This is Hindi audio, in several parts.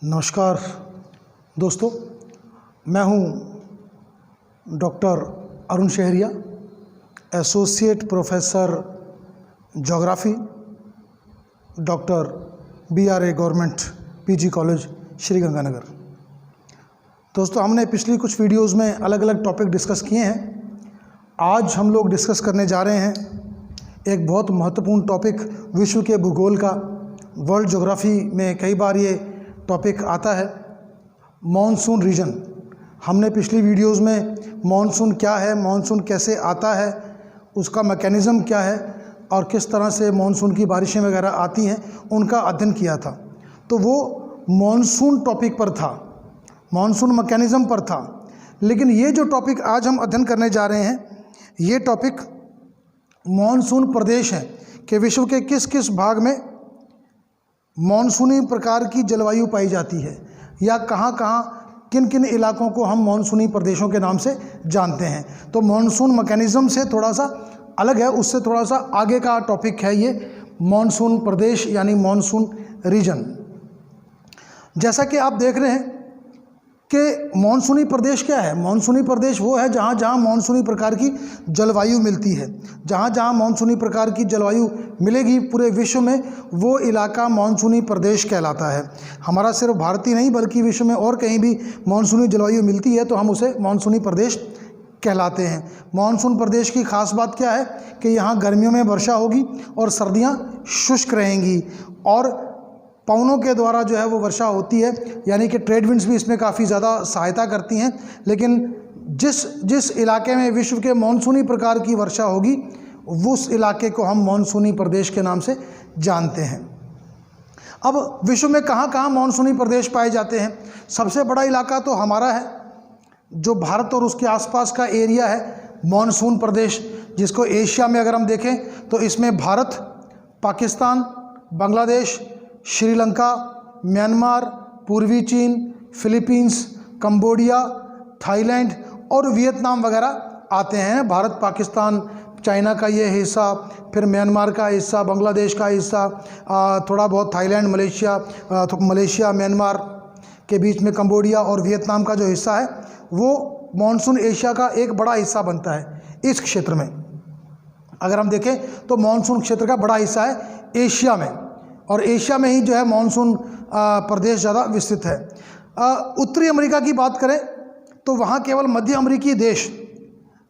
नमस्कार दोस्तों, मैं हूं doctor Arun Shahariya, associate professor geography, doctor BRA government PG college Shri Ganganagar. दोस्तों, हमने पिछली कुछ वीडियोस में अलग अलग टॉपिक डिस्कस किए हैं। आज हम लोग डिस्कस करने जा रहे हैं एक बहुत महत्वपूर्ण टॉपिक, विश्व के भूगोल का। वर्ल्ड ज्योग्राफी में कई बार ये टॉपिक आता है, मॉनसून रीजन। हमने पिछली वीडियोस में मॉनसून क्या है, मॉनसून कैसे आता है, उसका मैकेनिज़्म क्या है और किस तरह से मॉनसून की बारिशें वगैरह आती हैं, उनका अध्ययन किया था। तो वो मॉनसून टॉपिक पर था, मॉनसून मैकेनिज़्म पर था। लेकिन ये जो टॉपिक आज हम अध्ययन करने जा रहे हैं, ये टॉपिक मॉनसून प्रदेश है कि विश्व के किस किस भाग में मॉनसूनी प्रकार की जलवायु पाई जाती है, या कहाँ कहाँ किन किन इलाकों को हम मॉनसूनी प्रदेशों के नाम से जानते हैं। तो मॉनसून मैकेनिज़्म से थोड़ा सा अलग है, उससे थोड़ा सा आगे का टॉपिक है ये मॉनसून प्रदेश यानी मॉनसून रीजन। जैसा कि आप देख रहे हैं कि मॉनसूनी प्रदेश क्या है। मॉनसूनी प्रदेश वो है जहाँ जहाँ मॉनसूनी प्रकार की जलवायु मिलती है। जहाँ जहाँ मॉनसूनी प्रकार की जलवायु मिलेगी पूरे विश्व में, वो इलाका मॉनसूनी प्रदेश कहलाता है। हमारा सिर्फ भारत ही नहीं बल्कि विश्व में और कहीं भी मॉनसूनी जलवायु मिलती है तो हम उसे मॉनसूनी प्रदेश कहलाते हैं। मॉनसून प्रदेश की खास बात क्या है कि यहाँ गर्मियों में वर्षा होगी और सर्दियाँ शुष्क रहेंगी, और पवनों के द्वारा जो है वो वर्षा होती है, यानी कि ट्रेड विंड्स भी इसमें काफ़ी ज़्यादा सहायता करती हैं। लेकिन जिस इलाके में विश्व के मॉनसूनी प्रकार की वर्षा होगी, उस इलाके को हम मॉनसूनी प्रदेश के नाम से जानते हैं। अब विश्व में कहाँ कहाँ मॉनसूनी प्रदेश पाए जाते हैं? सबसे बड़ा इलाका तो हमारा है, जो भारत और उसके आसपास का एरिया है, मॉनसून प्रदेश, जिसको एशिया में अगर हम देखें तो इसमें भारत, पाकिस्तान, बांग्लादेश, श्रीलंका, म्यांमार, पूर्वी चीन, फिलीपींस, कंबोडिया, थाईलैंड और वियतनाम वगैरह आते हैं। भारत, पाकिस्तान, चाइना का ये हिस्सा, फिर म्यांमार का हिस्सा, बांग्लादेश का हिस्सा, थोड़ा बहुत थाईलैंड, मलेशिया, म्यांमार के बीच में कंबोडिया और वियतनाम का जो हिस्सा है, वो मॉनसून एशिया का एक बड़ा हिस्सा बनता है। इस क्षेत्र में अगर हम देखें तो मॉनसून क्षेत्र का बड़ा हिस्सा है एशिया में, और एशिया में ही जो है मॉनसून प्रदेश ज़्यादा विस्तृत है। उत्तरी अमेरिका की बात करें तो वहाँ केवल मध्य अमेरिकी देश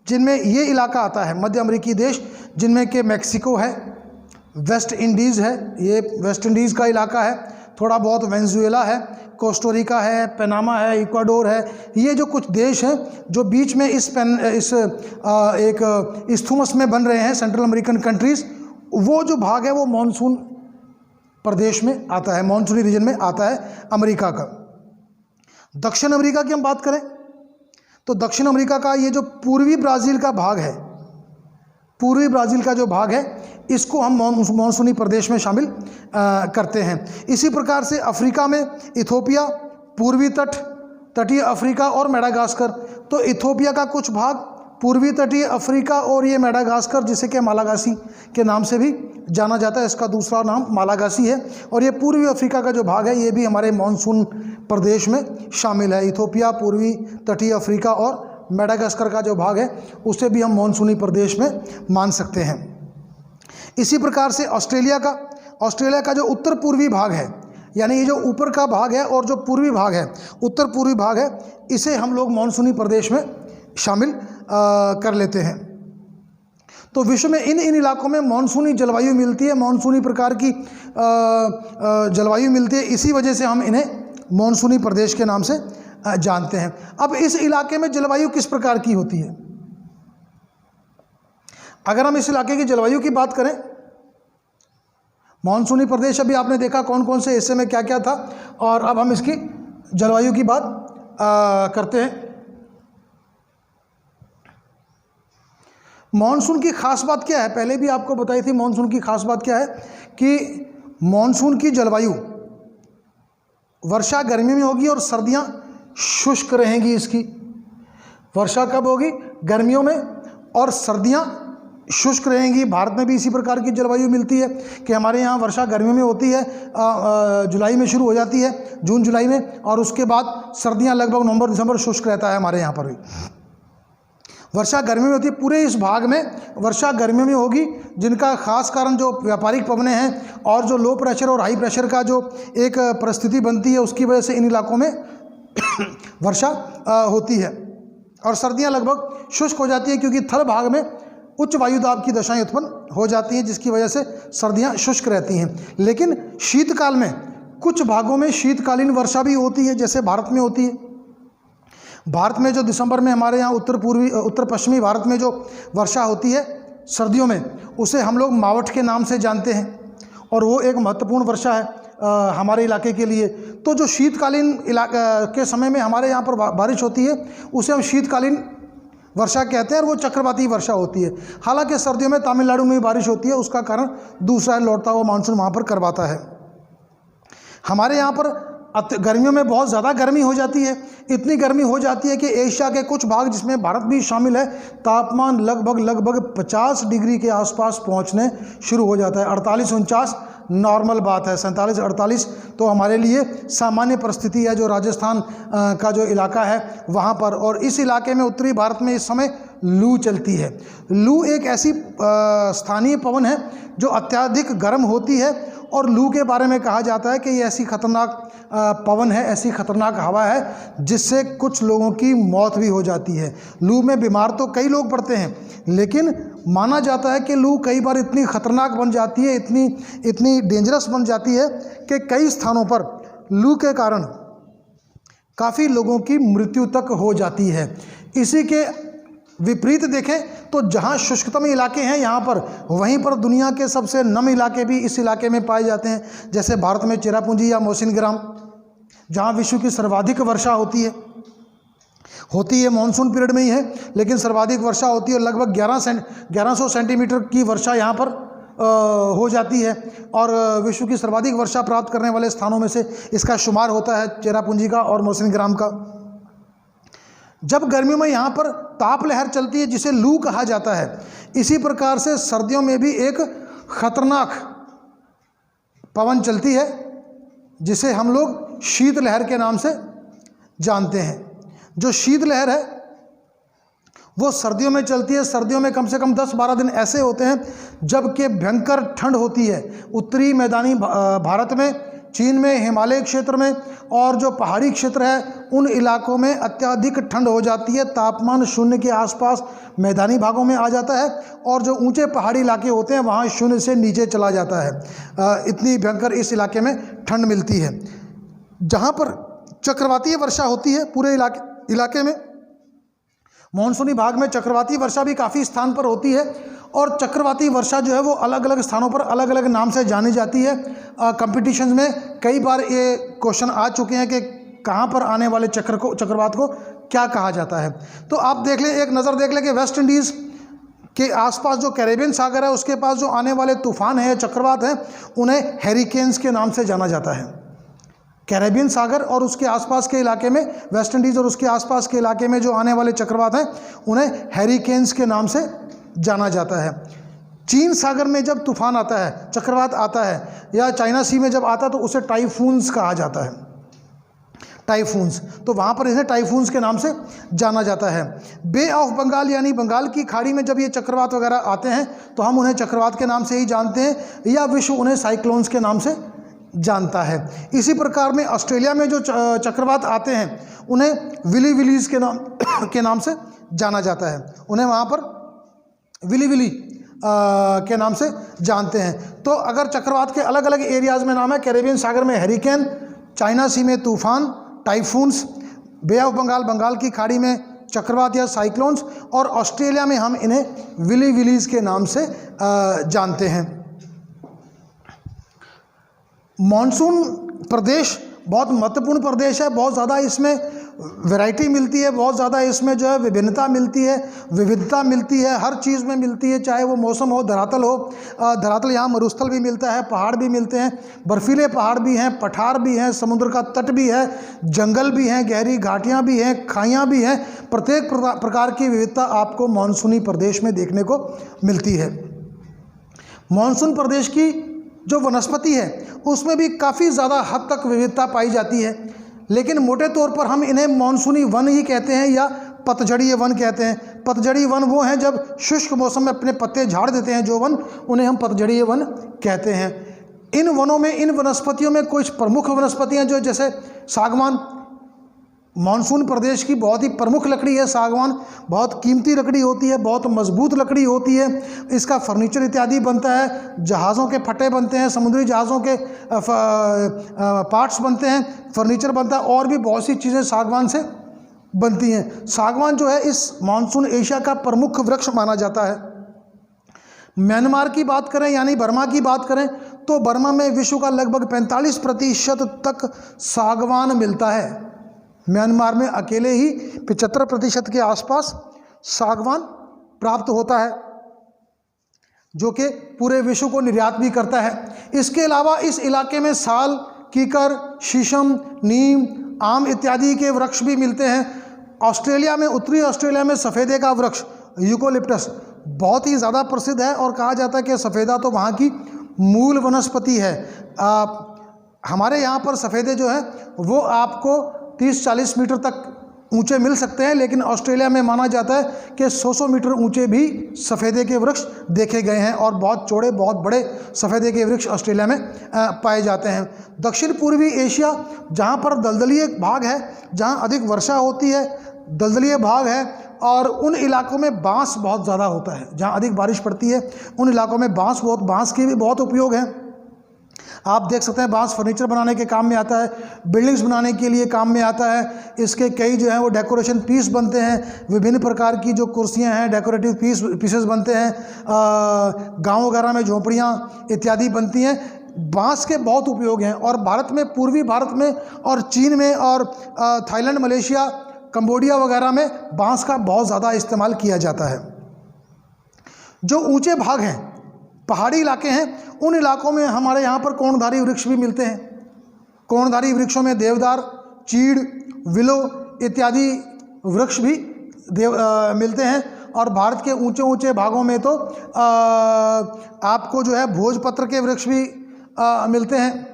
जिनमें ये इलाका आता है, मध्य अमेरिकी देश जिनमें कि मैक्सिको है, वेस्ट इंडीज़ है, ये वेस्ट इंडीज़ का इलाका है, थोड़ा बहुत वेनेजुएला है, कोस्टोरिका है, पनामा है, इक्वाडोर है। ये जो कुछ देश हैं जो बीच में इस एक इस्थुमस में बन रहे हैं, सेंट्रल अमेरिकन कंट्रीज़, वो जो भाग है वो मॉनसून प्रदेश में आता है, मॉनसूनी रीजन में आता है अमेरिका का। दक्षिण अमेरिका की हम बात करें तो दक्षिण अमेरिका का ये जो पूर्वी ब्राज़ील का भाग है, पूर्वी ब्राज़ील का जो भाग है, इसको हम मॉनसूनी प्रदेश में शामिल करते हैं। इसी प्रकार से अफ्रीका में इथोपिया, पूर्वी तटीय अफ्रीका और मेडागास्कर। तो इथोपिया का कुछ भाग, पूर्वी तटीय अफ्रीका और ये मेडागास्कर, जिसे कि मालागासी के नाम से भी जाना जाता है, इसका दूसरा नाम मालागासी है। और ये पूर्वी अफ्रीका का जो भाग है ये भी हमारे मॉनसून प्रदेश में शामिल है। इथोपिया, पूर्वी तटीय अफ्रीका और मेडागास्कर का जो भाग है उसे भी हम मॉनसूनी प्रदेश में मान सकते हैं। इसी प्रकार से ऑस्ट्रेलिया का जो उत्तर पूर्वी भाग है, यानी ये जो ऊपर का भाग है और जो पूर्वी भाग है, उत्तर पूर्वी भाग है, इसे हम लोग मॉनसूनी प्रदेश में शामिल कर लेते हैं। तो विश्व में इन इलाकों में मॉनसूनी जलवायु मिलती है, मॉनसूनी प्रकार की जलवायु मिलती है, इसी वजह से हम इन्हें मॉनसूनी प्रदेश के नाम से जानते हैं। अब इस इलाके में जलवायु किस प्रकार की होती है? अगर हम इस इलाके की जलवायु की बात करें, मॉनसूनी प्रदेश अभी आपने देखा कौन कौन से हिस्से में क्या क्या था, और अब हम इसकी जलवायु की बात करते हैं। मॉनसून की खास बात क्या है? पहले भी आपको बताई थी मॉनसून की खास बात क्या है कि मॉनसून की जलवायु, वर्षा गर्मी में होगी और सर्दियां शुष्क रहेंगी। इसकी वर्षा कब होगी? गर्मियों में, और सर्दियां शुष्क रहेंगी। भारत में भी इसी प्रकार की जलवायु मिलती है कि हमारे यहाँ वर्षा गर्मियों में होती है, जुलाई में शुरू हो जाती है, जून जुलाई में, और उसके बाद सर्दियाँ लगभग नवंबर दिसंबर शुष्क रहता है हमारे यहाँ पर भी। वर्षा गर्मी में होती है। पूरे इस भाग में वर्षा गर्मियों में होगी, जिनका खास कारण जो व्यापारिक पवनें हैं और जो लो प्रेशर और हाई प्रेशर का जो एक परिस्थिति बनती है, उसकी वजह से इन इलाकों में वर्षा होती है। और सर्दियां लगभग शुष्क हो जाती हैं, क्योंकि थल भाग में उच्च वायुदाब की दशाएं उत्पन्न हो जाती हैं, जिसकी वजह से सर्दियां शुष्क रहती हैं। लेकिन शीतकाल में कुछ भागों में शीतकालीन वर्षा भी होती है, जैसे भारत में होती है। भारत में जो दिसंबर में हमारे यहाँ उत्तर पश्चिमी भारत में जो वर्षा होती है सर्दियों में, उसे हम लोग मावठ के नाम से जानते हैं, और वो एक महत्वपूर्ण वर्षा है हमारे इलाके के लिए। तो जो शीतकालीन के समय में हमारे यहाँ पर बारिश होती है, उसे हम शीतकालीन वर्षा कहते हैं, और वो चक्रवाती वर्षा होती है। हालांकि सर्दियों में तमिलनाडु में भी बारिश होती है, उसका कारण दूसरा लौटता हुआ मानसून वहाँ पर करवाता है। हमारे यहाँ पर गर्मियों में बहुत ज़्यादा गर्मी हो जाती है। इतनी गर्मी हो जाती है कि एशिया के कुछ भाग, जिसमें भारत भी शामिल है, तापमान लगभग 50 डिग्री के आसपास पहुंचने शुरू हो जाता है। 48-49 नॉर्मल बात है, 47-48 तो हमारे लिए सामान्य परिस्थिति है, जो राजस्थान का जो इलाका है वहाँ पर। और इस इलाके में उत्तरी भारत में इस समय लू चलती है। लू एक ऐसी स्थानीय पवन है जो अत्यधिक गर्म होती है, और लू के बारे में कहा जाता है कि ये ऐसी खतरनाक पवन है, ऐसी खतरनाक हवा है, जिससे कुछ लोगों की मौत भी हो जाती है। लू में बीमार तो कई लोग पड़ते हैं, लेकिन माना जाता है कि लू कई बार इतनी खतरनाक बन जाती है, इतनी डेंजरस बन जाती है कि कई स्थानों पर लू के कारण काफ़ी लोगों की मृत्यु तक हो जाती है। इसी के विपरीत देखें तो जहाँ शुष्कतम इलाके हैं यहाँ पर, वहीं पर दुनिया के सबसे नम इलाके भी इस इलाके में पाए जाते हैं। जैसे भारत में चेरापूंजी या मौसिनग्राम, जहाँ विश्व की सर्वाधिक वर्षा होती है मानसून पीरियड में ही है, लेकिन सर्वाधिक वर्षा होती है। लगभग 1100 सेंटीमीटर की वर्षा यहाँ पर हो जाती है, और विश्व की सर्वाधिक वर्षा प्राप्त करने वाले स्थानों में से इसका शुमार होता है चेरापूंजी का और मौसिनग्राम का। जब गर्मियों में यहाँ पर ताप लहर चलती है, जिसे लू कहा जाता है, इसी प्रकार से सर्दियों में भी एक खतरनाक पवन चलती है, जिसे हम लोग शीत लहर के नाम से जानते हैं। जो शीत लहर है वो सर्दियों में चलती है। सर्दियों में कम से कम 10-12 दिन ऐसे होते हैं जबकि भयंकर ठंड होती है। उत्तरी मैदानी भारत में, चीन में, हिमालय क्षेत्र में और जो पहाड़ी क्षेत्र है, उन इलाकों में अत्यधिक ठंड हो जाती है। तापमान 0 के आसपास मैदानी भागों में आ जाता है, और जो ऊंचे पहाड़ी इलाके होते हैं वहाँ 0 से नीचे चला जाता है। इतनी भयंकर इस इलाके में ठंड मिलती है। जहाँ पर चक्रवातीय वर्षा होती है पूरे इलाके में, मानसूनी भाग में चक्रवाती वर्षा भी काफ़ी स्थान पर होती है, और चक्रवाती वर्षा जो है वो अलग अलग स्थानों पर अलग अलग नाम से जानी जाती है। कंपटीशंस में कई बार ये क्वेश्चन आ चुके हैं कि कहाँ पर आने वाले चक्रवात को क्या कहा जाता है। तो आप देख लें, एक नज़र देख लें कि वेस्ट इंडीज़ के आसपास जो कैरेबियन सागर है, उसके पास जो आने वाले तूफान हैं, चक्रवात हैं, उन्हें हैरिकेन्स के नाम से जाना जाता है। कैरेबियन सागर और उसके आसपास के इलाके में, वेस्ट इंडीज़ और उसके आसपास के इलाके में जो आने वाले चक्रवात हैं, उन्हें हैरिकेन्स के नाम से जाना जाता है। चीन सागर में जब तूफान आता है, चक्रवात आता है, या चाइना सी में जब आता है, तो उसे टाइफून्स कहा जाता है। टाइफून्स, तो वहाँ पर इन्हें टाइफून्स के नाम से जाना जाता है। बे ऑफ बंगाल यानी बंगाल की खाड़ी में जब ये चक्रवात वगैरह आते हैं, तो हम उन्हें चक्रवात के नाम से ही जानते हैं, या विश्व उन्हें साइक्लोन्स के नाम से जानता है। इसी प्रकार में ऑस्ट्रेलिया में जो चक्रवात आते हैं, उन्हें विली विलीज के नाम से जाना जाता है। उन्हें वहाँ पर विली विली के नाम से जानते हैं। तो अगर चक्रवात के अलग अलग एरियाज़ में नाम है, कैरेबियन सागर में हैरिकेन, चाइना सी में तूफान, typhoons, Bay of Bengal, Bengal की खाड़ी में चक्रवात या साइक्लोन्स, और ऑस्ट्रेलिया में हम इन्हें विली विलीज के नाम से जानते हैं। मॉनसून प्रदेश बहुत महत्वपूर्ण प्रदेश है। बहुत ज़्यादा इसमें वैरायटी मिलती है, बहुत ज़्यादा इसमें जो है विभिन्नता मिलती है, विविधता मिलती है, हर चीज़ में मिलती है, चाहे वो मौसम हो, धरातल हो। धरातल यहाँ मरुस्थल भी मिलता है, पहाड़ भी मिलते हैं, बर्फीले पहाड़ भी हैं, पठार भी हैं, समुद्र का तट भी है, जंगल भी हैं, गहरी घाटियाँ भी हैं, खाइयाँ भी हैं। प्रत्येक प्रकार की विविधता आपको मानसूनी प्रदेश में देखने को मिलती है। मानसून प्रदेश की जो वनस्पति है उसमें भी काफ़ी ज़्यादा हद तक विविधता पाई जाती है, लेकिन मोटे तौर पर हम इन्हें मानसूनी वन ही कहते हैं या पतझड़ीय वन कहते हैं। पतझड़ी वन वो हैं जब शुष्क मौसम में अपने पत्ते झाड़ देते हैं जो वन, उन्हें हम पतझड़ीय वन कहते हैं। इन वनों में, इन वनस्पतियों में कुछ प्रमुख वनस्पतियाँ जो जैसे सागवान, मानसून प्रदेश की बहुत ही प्रमुख लकड़ी है सागवान। बहुत कीमती लकड़ी होती है, बहुत मजबूत लकड़ी होती है। इसका फर्नीचर इत्यादि बनता है, जहाज़ों के फटे बनते हैं, समुद्री जहाज़ों के पार्ट्स बनते हैं, फर्नीचर बनता है, और भी बहुत सी चीज़ें सागवान से बनती हैं। सागवान जो है इस मानसून एशिया का प्रमुख वृक्ष माना जाता है। म्यांमार की बात करें यानी बर्मा की बात करें तो बर्मा में विश्व का लगभग 45% तक सागवान मिलता है। म्यांमार में अकेले ही 75% के आसपास सागवान प्राप्त होता है, जो कि पूरे विश्व को निर्यात भी करता है। इसके अलावा इस इलाके में साल, कीकर, शीशम, नीम, आम इत्यादि के वृक्ष भी मिलते हैं। ऑस्ट्रेलिया में, उत्तरी ऑस्ट्रेलिया में सफ़ेदे का वृक्ष यूकोलिप्टस बहुत ही ज़्यादा प्रसिद्ध है और कहा जाता है कि सफ़ेदा तो वहाँ की मूल वनस्पति है। हमारे यहाँ पर सफ़ेदे जो है वो आपको 30-40 मीटर तक ऊंचे मिल सकते हैं, लेकिन ऑस्ट्रेलिया में माना जाता है कि 100 मीटर ऊंचे भी सफ़ेदे के वृक्ष देखे गए हैं और बहुत चौड़े, बहुत बड़े सफ़ेदे के वृक्ष ऑस्ट्रेलिया में पाए जाते हैं। दक्षिण पूर्वी एशिया, जहाँ पर दलदलीय भाग है, जहाँ अधिक वर्षा होती है, दलदलीय भाग है, और उन इलाकों में बांस बहुत ज़्यादा होता है। जहाँ अधिक बारिश पड़ती है उन इलाकों में बांस की भी बहुत उपयोग है। आप देख सकते हैं बांस फर्नीचर बनाने के काम में आता है, बिल्डिंग्स बनाने के लिए काम में आता है। इसके कई जो हैं वो डेकोरेशन पीस बनते हैं, विभिन्न प्रकार की जो कुर्सियां हैं डेकोरेटिव पीसेस बनते हैं, गाँव वगैरह में झोंपड़ियाँ इत्यादि बनती हैं। बांस के बहुत उपयोग हैं और भारत में, पूर्वी भारत में और चीन में और थाईलैंड, मलेशिया, कंबोडिया वगैरह में बांस का बहुत ज़्यादा इस्तेमाल किया जाता है। जो ऊंचे भाग हैं, पहाड़ी इलाके हैं, उन इलाकों में हमारे यहाँ पर कोणधारी वृक्ष भी मिलते हैं। कोणधारी वृक्षों में देवदार, चीड़, विलो इत्यादि वृक्ष भी मिलते हैं। और भारत के ऊंचे ऊंचे भागों में तो आपको जो है भोजपत्र के वृक्ष भी मिलते हैं।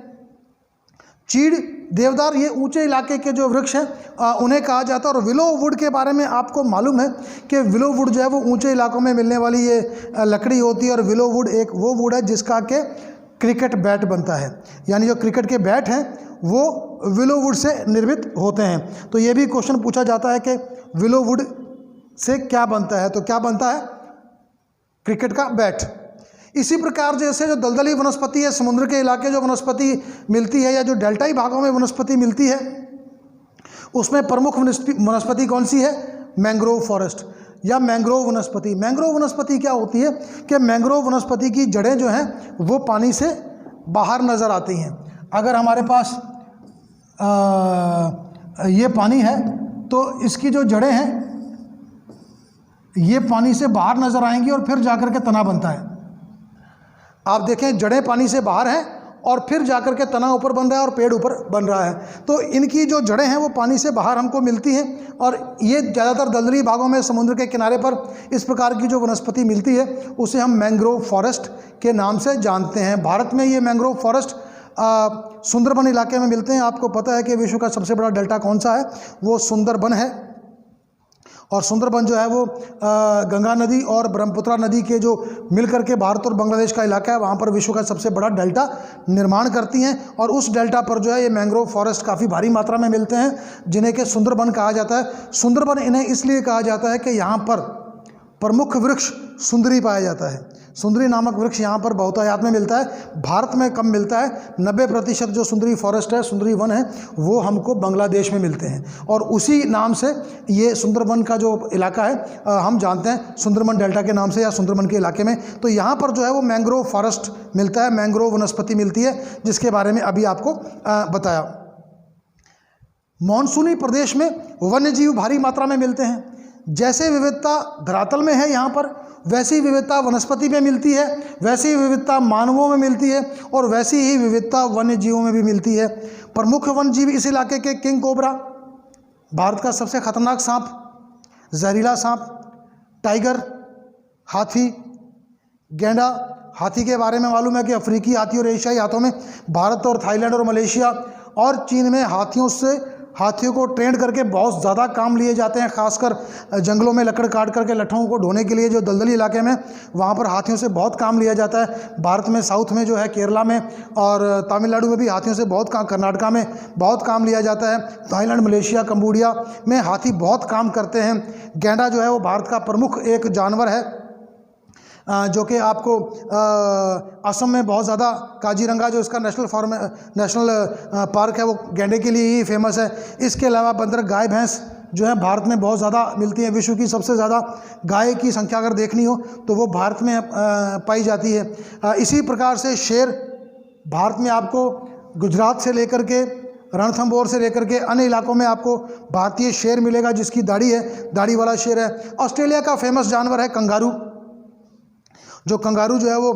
चीड़, देवदार, ये ऊंचे इलाके के जो वृक्ष हैं उन्हें कहा जाता है। और विलो वुड के बारे में आपको मालूम है कि विलो वुड जो है वो ऊंचे इलाकों में मिलने वाली ये लकड़ी होती है। और विलो वुड एक वो वुड है जिसका के क्रिकेट बैट बनता है, यानी जो क्रिकेट के बैट हैं वो विलो वुड से निर्मित होते हैं। तो ये भी क्वेश्चन पूछा जाता है कि विलो वुड से क्या बनता है, तो क्या बनता है? क्रिकेट का बैट। इसी प्रकार जैसे जो दलदली वनस्पति है, समुद्र के इलाके जो वनस्पति मिलती है या जो डेल्टाई भागों में वनस्पति मिलती है, उसमें प्रमुख वनस्पति कौन सी है? मैंग्रोव फॉरेस्ट या मैंग्रोव वनस्पति। मैंग्रोव वनस्पति क्या होती है कि मैंग्रोव वनस्पति की जड़ें जो हैं वो पानी से बाहर नज़र आती हैं। अगर हमारे पास ये पानी है तो इसकी जो जड़ें हैं ये पानी से बाहर नज़र आएंगी और फिर जाकर के तना बनता है। आप देखें, जड़ें पानी से बाहर हैं और फिर जाकर के तना ऊपर बन रहा है और पेड़ ऊपर बन रहा है। तो इनकी जो जड़ें हैं वो पानी से बाहर हमको मिलती हैं और ये ज़्यादातर दलदली भागों में, समुद्र के किनारे पर इस प्रकार की जो वनस्पति मिलती है उसे हम मैंग्रोव फॉरेस्ट के नाम से जानते हैं। भारत में ये मैंग्रोव फॉरेस्ट सुंदरबन इलाके में मिलते हैं। आपको पता है कि विश्व का सबसे बड़ा डेल्टा कौन सा है? वो सुंदरबन है। और सुंदरबन जो है वो गंगा नदी और ब्रह्मपुत्रा नदी के जो मिलकर के भारत और बांग्लादेश का इलाका है, वहाँ पर विश्व का सबसे बड़ा डेल्टा निर्माण करती हैं। और उस डेल्टा पर जो है ये मैंग्रोव फॉरेस्ट काफ़ी भारी मात्रा में मिलते हैं, जिन्हें कि सुंदरबन कहा जाता है। सुंदरबन इन्हें इसलिए कहा जाता है कि यहाँ पर प्रमुख वृक्ष सुंदरी पाया जाता है। सुंदरी नामक वृक्ष यहाँ पर बहुतायत में मिलता है, भारत में कम मिलता है। 90% जो सुंदरी फॉरेस्ट है, सुंदरी वन है, वो हमको बांग्लादेश में मिलते हैं। और उसी नाम से ये सुंदरबन का जो इलाका है हम जानते हैं सुंदरबन डेल्टा के नाम से या सुंदरबन के इलाके में। तो यहाँ पर जो है वो मैंग्रोव फॉरेस्ट मिलता है, मैंग्रोव वनस्पति मिलती है, जिसके बारे में अभी आपको बताया। मानसूनी प्रदेश में वन्य जीव भारी मात्रा में मिलते हैं। जैसे विविधता धरातल में है यहाँ पर, वैसी विविधता वनस्पति में मिलती है, वैसी विविधता मानवों में मिलती है और वैसी ही विविधता वन्य जीवों में भी मिलती है। प्रमुख वन्य जीव इस इलाके के किंग कोबरा, भारत का सबसे खतरनाक सांप, जहरीला सांप, टाइगर, हाथी, गैंडा। हाथी के बारे में मालूम है कि अफ्रीकी हाथी और एशियाई हाथों में भारत और थाईलैंड और मलेशिया और चीन में हाथियों को ट्रेंड करके बहुत ज़्यादा काम लिए जाते हैं, खासकर जंगलों में लकड़ काट करके लट्ठों को ढोने के लिए जो दलदली इलाके में, वहाँ पर हाथियों से बहुत काम लिया जाता है। भारत में साउथ में जो है, केरला में और तमिलनाडु में भी हाथियों से बहुत काम, कर्नाटका में बहुत काम लिया जाता है। थाईलैंड, मलेशिया, कंबोडिया में हाथी बहुत काम करते हैं। गैंडा जो है वो भारत का प्रमुख एक जानवर है, जो कि आपको असम में बहुत ज़्यादा, काजीरंगा जो इसका नेशनल पार्क है वो गैंडे के लिए ही फेमस है। इसके अलावा बंदर, गाय, भैंस जो है भारत में बहुत ज़्यादा मिलती है। विश्व की सबसे ज़्यादा गाय की संख्या अगर देखनी हो तो वो भारत में पाई जाती है। इसी प्रकार से शेर, भारत में आपको गुजरात से लेकर के रणथंभौर से लेकर के अन्य इलाकों में आपको भारतीय शेर मिलेगा, जिसकी दाढ़ी है, दाढ़ी वाला शेर है। ऑस्ट्रेलिया का फेमस जानवर है कंगारू, जो कंगारू जो है वो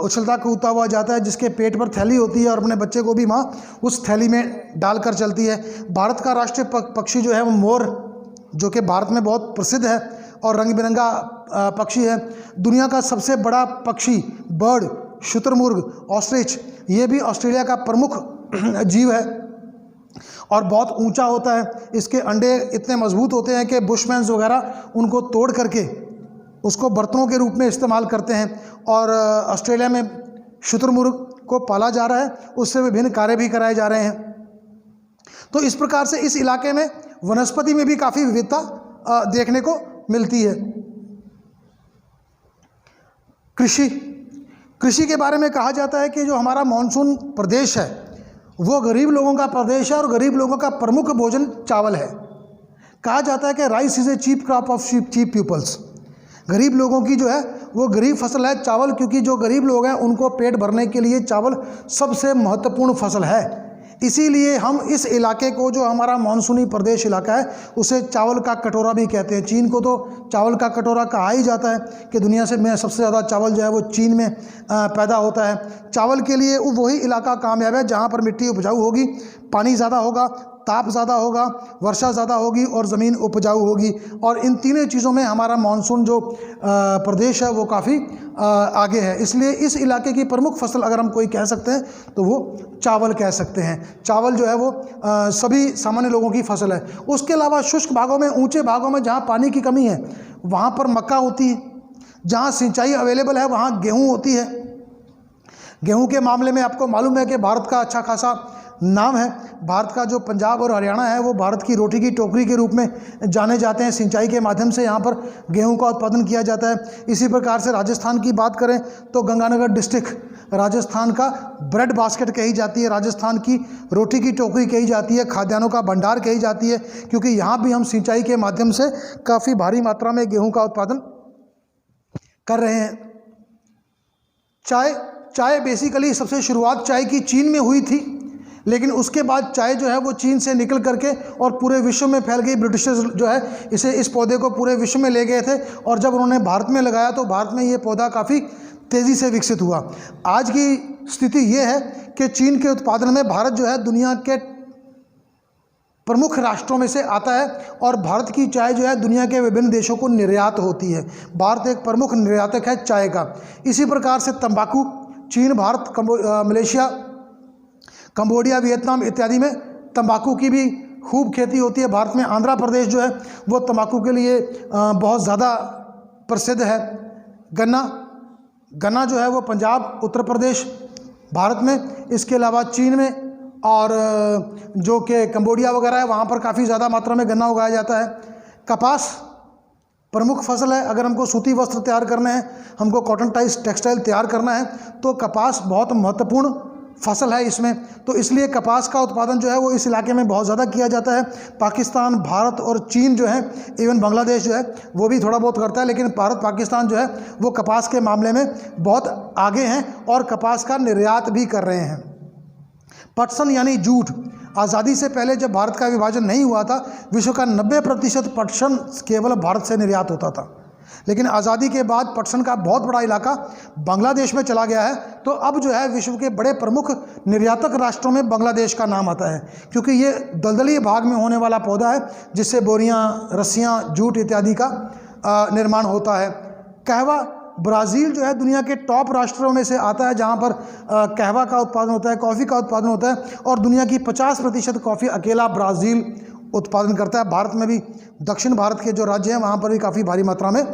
उछलता कूदता हुआ जाता है, जिसके पेट पर थैली होती है और अपने बच्चे को भी माँ उस थैली में डालकर चलती है। भारत का राष्ट्रीय पक्षी जो है वो मोर, जो कि भारत में बहुत प्रसिद्ध है और रंग बिरंगा पक्षी है। दुनिया का सबसे बड़ा पक्षी बर्ड, शुतुरमुर्ग, ऑस्ट्रिच, ये भी ऑस्ट्रेलिया का प्रमुख जीव है और बहुत ऊंचा होता है। इसके अंडे इतने मजबूत होते हैं कि बुशमैन्स वगैरह उनको तोड़ करके उसको बर्तनों के रूप में इस्तेमाल करते हैं। और ऑस्ट्रेलिया में शुतुरमुर्ग को पाला जा रहा है, उससे विभिन्न कार्य भी कराए जा रहे हैं। तो इस प्रकार से इस इलाके में वनस्पति में भी काफ़ी विविधता देखने को मिलती है। कृषि के बारे में कहा जाता है कि जो हमारा मानसून प्रदेश है वो गरीब लोगों का प्रदेश है और गरीब लोगों का प्रमुख भोजन चावल है। कहा जाता है कि rice is a cheap crop of cheap peoples. गरीब लोगों की जो है वो गरीब फसल है चावल, क्योंकि जो गरीब लोग हैं उनको पेट भरने के लिए चावल सबसे महत्वपूर्ण फसल है। इसीलिए हम इस इलाके को, जो हमारा मानसूनी प्रदेश इलाका है, उसे चावल का कटोरा भी कहते हैं। चीन को तो चावल का कटोरा कहा ही जाता है कि दुनिया से में सबसे ज़्यादा चावल जो है वो चीन में पैदा होता है। चावल के लिए वही इलाका कामयाब है जहाँ पर मिट्टी उपजाऊ होगी, पानी ज़्यादा होगा, ताप ज़्यादा होगा, वर्षा ज़्यादा होगी और ज़मीन उपजाऊ होगी। और इन तीनों चीज़ों में हमारा मानसून जो प्रदेश है वो काफ़ी आगे है। इसलिए इस इलाके की प्रमुख फसल अगर हम कोई कह सकते हैं तो वो चावल कह सकते हैं। चावल जो है वो सभी सामान्य लोगों की फसल है। उसके अलावा शुष्क भागों में, ऊंचे भागों में जहाँ पानी की कमी है वहाँ पर मक्का होती है। जहाँ सिंचाई अवेलेबल है वहाँ गेहूँ होती है। गेहूँ के मामले में आपको मालूम है कि भारत का अच्छा खासा नाम है। भारत का जो पंजाब और हरियाणा है वो भारत की रोटी की टोकरी के रूप में जाने जाते हैं। सिंचाई के माध्यम से यहाँ पर गेहूं का उत्पादन किया जाता है। इसी प्रकार से राजस्थान की बात करें तो गंगानगर डिस्ट्रिक्ट राजस्थान का ब्रेड बास्केट कही जाती है, राजस्थान की रोटी की टोकरी कही जाती है, खाद्यान्नों का भंडार कही जाती है, क्योंकि यहाँ भी हम सिंचाई के माध्यम से काफ़ी भारी मात्रा में गेहूँ का उत्पादन कर रहे हैं। चाय बेसिकली सबसे शुरुआत चाय की चीन में हुई थी, लेकिन उसके बाद चाय जो है वो चीन से निकल करके और पूरे विश्व में फैल गई। ब्रिटिशर्स जो है इस पौधे को पूरे विश्व में ले गए थे और जब उन्होंने भारत में लगाया तो भारत में ये पौधा काफ़ी तेज़ी से विकसित हुआ। आज की स्थिति ये है कि चीन के उत्पादन में भारत जो है दुनिया के प्रमुख राष्ट्रों में से आता है और भारत की चाय जो है दुनिया के विभिन्न देशों को निर्यात होती है। भारत एक प्रमुख निर्यातक है चाय का। इसी प्रकार से तंबाकू, चीन, भारत, मलेशिया, कंबोडिया, वियतनाम इत्यादि में तंबाकू की भी खूब खेती होती है। भारत में आंध्र प्रदेश जो है वो तंबाकू के लिए बहुत ज़्यादा प्रसिद्ध है। गन्ना जो है वो पंजाब, उत्तर प्रदेश, भारत में, इसके अलावा चीन में और जो कि कंबोडिया वगैरह है वहाँ पर काफ़ी ज़्यादा मात्रा में गन्ना उगाया जाता है। कपास प्रमुख फसल है। अगर हमको सूती वस्त्र तैयार करने हैं, हमको कॉटन टेक्सटाइल तैयार करना है तो कपास बहुत महत्वपूर्ण फसल है इसमें। तो इसलिए कपास का उत्पादन जो है वो इस इलाके में बहुत ज़्यादा किया जाता है। पाकिस्तान, भारत और चीन जो है, इवन बांग्लादेश जो है वो भी थोड़ा बहुत करता है, लेकिन भारत, पाकिस्तान जो है वो कपास के मामले में बहुत आगे हैं और कपास का निर्यात भी कर रहे हैं। पटसन यानी जूट, आज़ादी से पहले जब भारत का विभाजन नहीं हुआ था, विश्व का 90% पटसन केवल भारत से निर्यात होता था। लेकिन आज़ादी के बाद पटसन का बहुत बड़ा इलाका बांग्लादेश में चला गया है। तो अब जो है विश्व के बड़े प्रमुख निर्यातक राष्ट्रों में बांग्लादेश का नाम आता है, क्योंकि ये दलदली भाग में होने वाला पौधा है जिससे बोरियां, रस्सियां, जूट इत्यादि का निर्माण होता है। कहवा, ब्राज़ील जो है दुनिया के टॉप राष्ट्रों में से आता है जहाँ पर कहवा का उत्पादन होता है, कॉफ़ी का उत्पादन होता है, और दुनिया की 50% कॉफ़ी अकेला ब्राज़ील उत्पादन करता है। भारत में भी दक्षिण भारत के जो राज्य हैं वहाँ पर भी काफ़ी भारी मात्रा में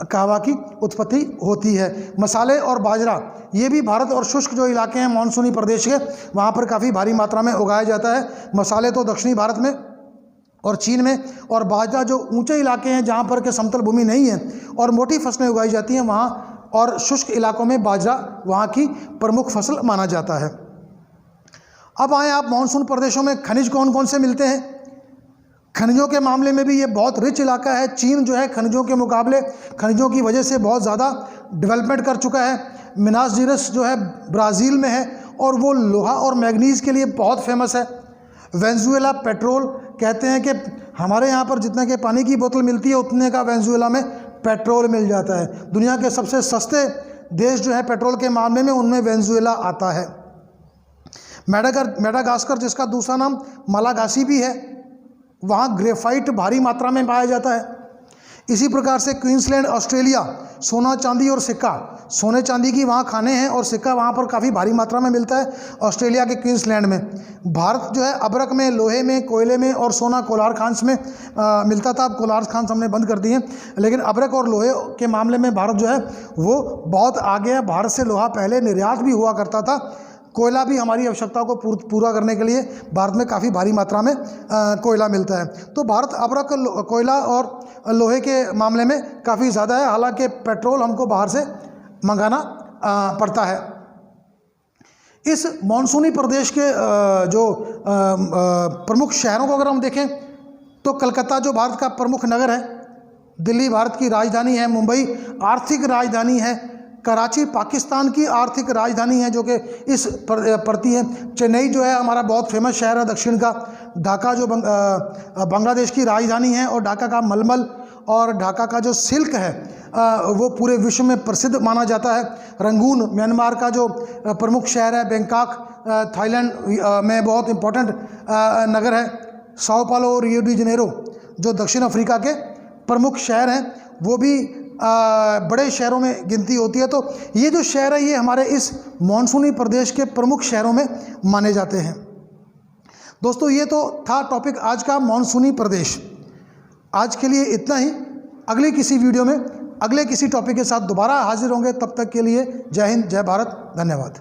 कहवा की उत्पत्ति होती है। मसाले और बाजरा, ये भी भारत और शुष्क जो इलाके हैं मानसूनी प्रदेश के, वहाँ पर काफ़ी भारी मात्रा में उगाया जाता है। मसाले तो दक्षिणी भारत में और चीन में, और बाजरा जो ऊंचे इलाके हैं जहाँ पर के समतल भूमि नहीं है और मोटी फसलें उगाई जाती हैं वहाँ, और शुष्क इलाकों में बाजरा वहाँ की प्रमुख फसल माना जाता है। अब आए आप मानसून प्रदेशों में खनिज कौन कौन से मिलते हैं। खनिजों के मामले में भी ये बहुत रिच इलाका है। चीन जो है खनिजों के मुकाबले खनिजों की वजह से बहुत ज़्यादा डेवलपमेंट कर चुका है। मिनास जीरस जो है ब्राज़ील में है और वो लोहा और मैग्नीज़ के लिए बहुत फेमस है। वेनेजुएला पेट्रोल, कहते हैं कि हमारे यहाँ पर जितने के पानी की बोतल मिलती है उतने का वेनेजुएला में पेट्रोल मिल जाता है। दुनिया के सबसे सस्ते देश जो है पेट्रोल के मामले में, उनमें वेनेजुएला आता है। मेडागास्कर, जिसका दूसरा नाम मलागासी भी है, वहाँ ग्रेफाइट भारी मात्रा में पाया जाता है। इसी प्रकार से क्वींसलैंड ऑस्ट्रेलिया, सोना चांदी और सिक्का, सोने चांदी की वहाँ खाने हैं और सिक्का वहाँ पर काफ़ी भारी मात्रा में मिलता है ऑस्ट्रेलिया के क्वींसलैंड में। भारत जो है अबरक में, लोहे में, कोयले में और सोना कोलार खान्स में मिलता था। अब कोलार खान्स हमने बंद कर दिए, लेकिन अबरक और लोहे के मामले में भारत जो है वो बहुत आगे है। भारत से लोहा पहले निर्यात भी हुआ करता था। कोयला भी हमारी आवश्यकताओं को पूरा करने के लिए भारत में काफ़ी भारी मात्रा में कोयला मिलता है। तो भारत अबरक, कोयला और लोहे के मामले में काफ़ी ज़्यादा है। हालांकि पेट्रोल हमको बाहर से मंगाना पड़ता है। इस मानसूनी प्रदेश के जो प्रमुख शहरों को अगर हम देखें तो कलकत्ता जो भारत का प्रमुख नगर है, दिल्ली भारत की राजधानी है, मुंबई आर्थिक राजधानी है, कराची पाकिस्तान की आर्थिक राजधानी है जो कि इस पड़ती है, चेन्नई जो है हमारा बहुत फेमस शहर है दक्षिण का, ढाका जो बांग्लादेश की राजधानी है और ढाका का मलमल और ढाका का जो सिल्क है वो पूरे विश्व में प्रसिद्ध माना जाता है। रंगून म्यांमार का जो प्रमुख शहर है, बैंकॉक थाईलैंड में बहुत इम्पोर्टेंट नगर है, साओ पालो और रियो डी जनेरो जो दक्षिण अफ्रीका के प्रमुख शहर हैं वो भी बड़े शहरों में गिनती होती है। तो ये जो शहर है ये हमारे इस मानसूनी प्रदेश के प्रमुख शहरों में माने जाते हैं। दोस्तों ये तो था टॉपिक आज का, मानसूनी प्रदेश। आज के लिए इतना ही। अगले किसी वीडियो में अगले किसी टॉपिक के साथ दोबारा हाजिर होंगे। तब तक के लिए जय हिंद, जय भारत, धन्यवाद।